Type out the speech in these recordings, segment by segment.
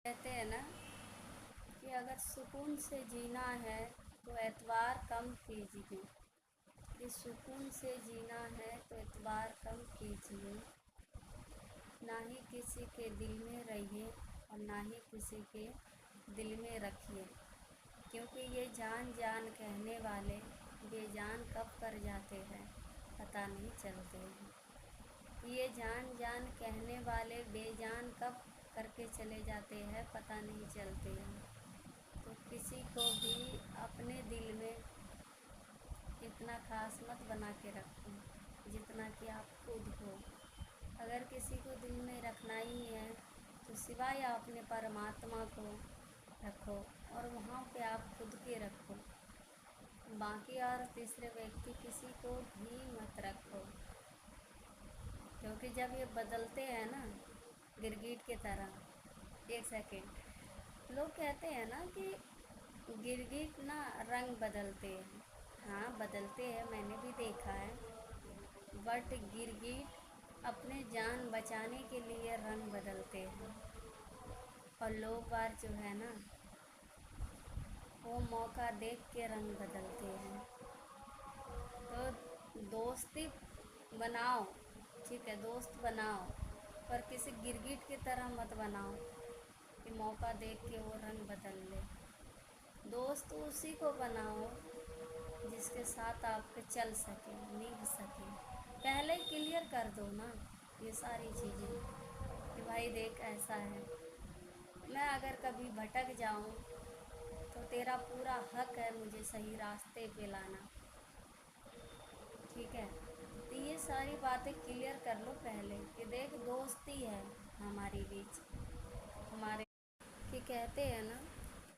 कहते हैं ना कि अगर सुकून से जीना है तो एतबार कम कीजिए। कि सुकून से जीना है तो एतबार कम कीजिए। ना ही किसी के दिल में रहिए और ना ही किसी के दिल में रखिए, क्योंकि ये जान जान कहने वाले बेजान कब कर जाते हैं पता नहीं चलते हैं। ये जान जान कहने वाले बेजान कब करके चले जाते हैं पता नहीं चलते हैं। तो किसी को भी अपने दिल में इतना खास मत बना के रखो जितना कि आप खुद हो। अगर किसी को दिल में रखना ही है तो सिवाय अपने परमात्मा को रखो और वहाँ पे आप खुद के रखो। बाकी और तीसरे व्यक्ति किसी को भी मत रखो, क्योंकि जब ये बदलते हैं ना गिरगिट के तरह। एक सेकेंड, लोग कहते हैं ना कि गिरगिट ना रंग बदलते हैं। हाँ बदलते हैं, मैंने भी देखा है, बट गिरगिट अपने जान बचाने के लिए रंग बदलते हैं। और लोग बार जो है ना वो मौका देख के रंग बदलते हैं। तो दोस्ती बनाओ, ठीक है, दोस्त बनाओ, पर किसी गिरगिट की तरह मत बनाओ कि मौका देख के वो रंग बदल ले। दोस्त उसी को बनाओ जिसके साथ आपके चल सके, निभ सके। पहले क्लियर कर दो ना ये सारी चीज़ें कि भाई देख ऐसा है, मैं अगर कभी भटक जाऊं तो तेरा पूरा हक है मुझे सही रास्ते पे लाना, ठीक है। तो ये सारी बातें क्लियर कर लो पहले कि देख दोस्ती है हमारे बीच, हमारे कि कहते हैं ना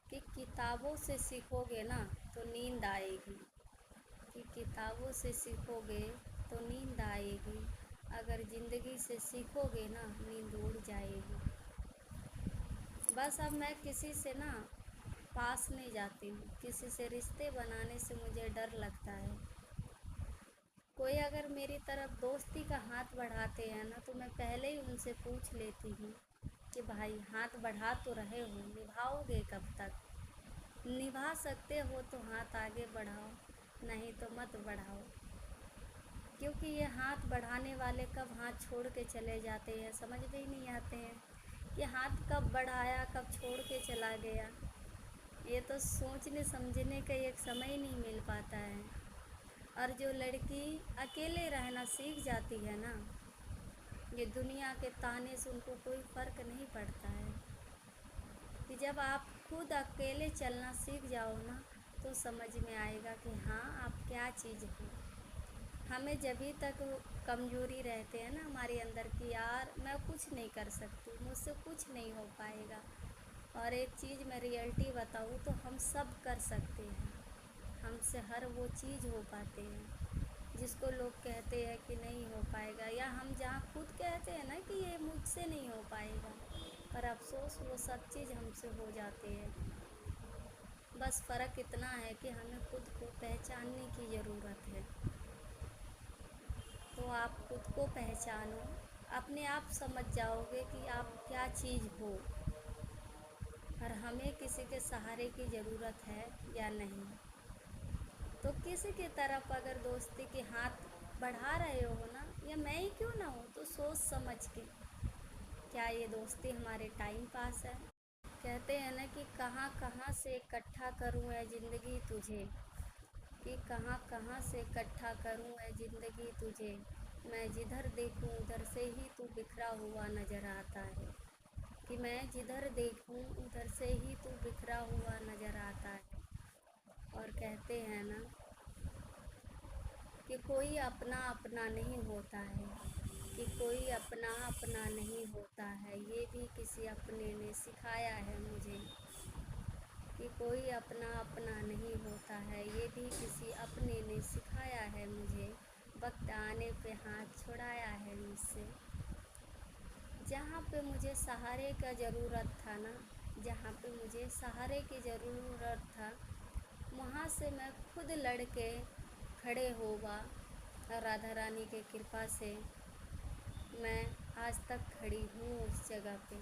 कि किताबों से सीखोगे ना तो नींद आएगी। कि किताबों से सीखोगे तो नींद आएगी, अगर ज़िंदगी से सीखोगे ना नींद उड़ जाएगी। बस अब मैं किसी से ना पास नहीं जाती हूँ, किसी से रिश्ते बनाने से मुझे डर लगता है। कोई अगर मेरी तरफ दोस्ती का हाथ बढ़ाते हैं ना तो मैं पहले ही उनसे पूछ लेती हूँ कि भाई हाथ बढ़ा तो रहे हो, निभाओगे कब तक? निभा सकते हो तो हाथ आगे बढ़ाओ, नहीं तो मत बढ़ाओ। क्योंकि ये हाथ बढ़ाने वाले कब हाथ छोड़ के चले जाते हैं समझ में ही नहीं आते हैं कि हाथ कब बढ़ाया कब छोड़ के चला गया। ये तो सोचने समझने का एक समय ही नहीं मिल पाता है। और जो लड़की अकेले रहना सीख जाती है ना, ये दुनिया के ताने से उनको कोई फ़र्क नहीं पड़ता है। कि जब आप खुद अकेले चलना सीख जाओ ना तो समझ में आएगा कि हाँ आप क्या चीज़ हो। हमें जब तक कमज़ोरी रहते हैं ना हमारे अंदर कि यार मैं कुछ नहीं कर सकती, मुझसे कुछ नहीं हो पाएगा। और एक चीज़ मैं रियलिटी बताऊँ तो हम सब कर सकते हैं, हमसे हर वो चीज़ हो पाते हैं जिसको लोग कहते हैं कि नहीं हो पाएगा, या हम जहाँ खुद कहते हैं ना कि ये मुझसे नहीं हो पाएगा, पर अफसोस वो सब चीज़ हमसे हो जाते हैं। बस फ़र्क इतना है कि हमें खुद को पहचानने की ज़रूरत है। तो आप खुद को पहचानो, अपने आप समझ जाओगे कि आप क्या चीज़ हो और हमें किसी के सहारे की ज़रूरत है या नहीं। तो किसी की तरफ अगर दोस्ती के हाथ बढ़ा रहे हो ना, या मैं ही क्यों ना हूँ, तो सोच समझ के क्या ये दोस्ती हमारे टाइम पास है। कहते हैं ना कि कहाँ कहाँ से इकट्ठा करूँ है ज़िंदगी तुझे, कि कहाँ कहाँ से इकट्ठा करूँ है ज़िंदगी तुझे, मैं जिधर देखूँ उधर से ही तू बिखरा हुआ नज़र आता है। कि मैं जिधर देखूँ उधर से ही तू बिखरा हुआ नज़र आता है। और कहते हैं ना कि कोई अपना अपना नहीं होता है, कि कोई अपना अपना नहीं होता है, ये भी किसी अपने ने सिखाया है मुझे। कि कोई अपना अपना नहीं होता है, ये भी किसी अपने ने सिखाया है मुझे। वक्त आने पे हाथ छुड़ाया है मुझसे। जहाँ पे मुझे सहारे का ज़रूरत था ना, जहाँ पे मुझे सहारे की ज़रूरत था, वहाँ से मैं खुद लड़के खड़े होगा। राधा रानी के कृपा से मैं आज तक खड़ी हूँ उस जगह पे।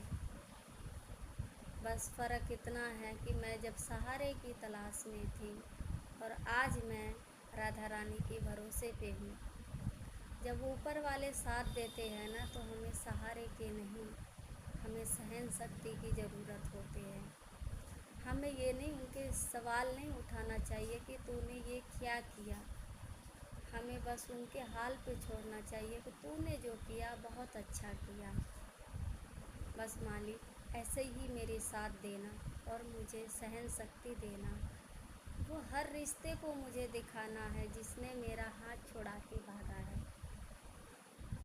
बस फ़र्क इतना है कि मैं जब सहारे की तलाश में थी और आज मैं राधा रानी के भरोसे पे हूँ। जब ऊपर वाले साथ देते हैं ना तो हमें सहारे के नहीं, हमें सहन शक्ति की ज़रूरत होती है। हमें ये नहीं, उनके सवाल नहीं उठाना चाहिए कि तूने ये क्या किया। हमें बस उनके हाल पे छोड़ना चाहिए कि तूने जो किया बहुत अच्छा किया। बस मालिक ऐसे ही मेरे साथ देना और मुझे सहन शक्ति देना। वो हर रिश्ते को मुझे दिखाना है जिसने मेरा हाथ छुड़ा के भागा है।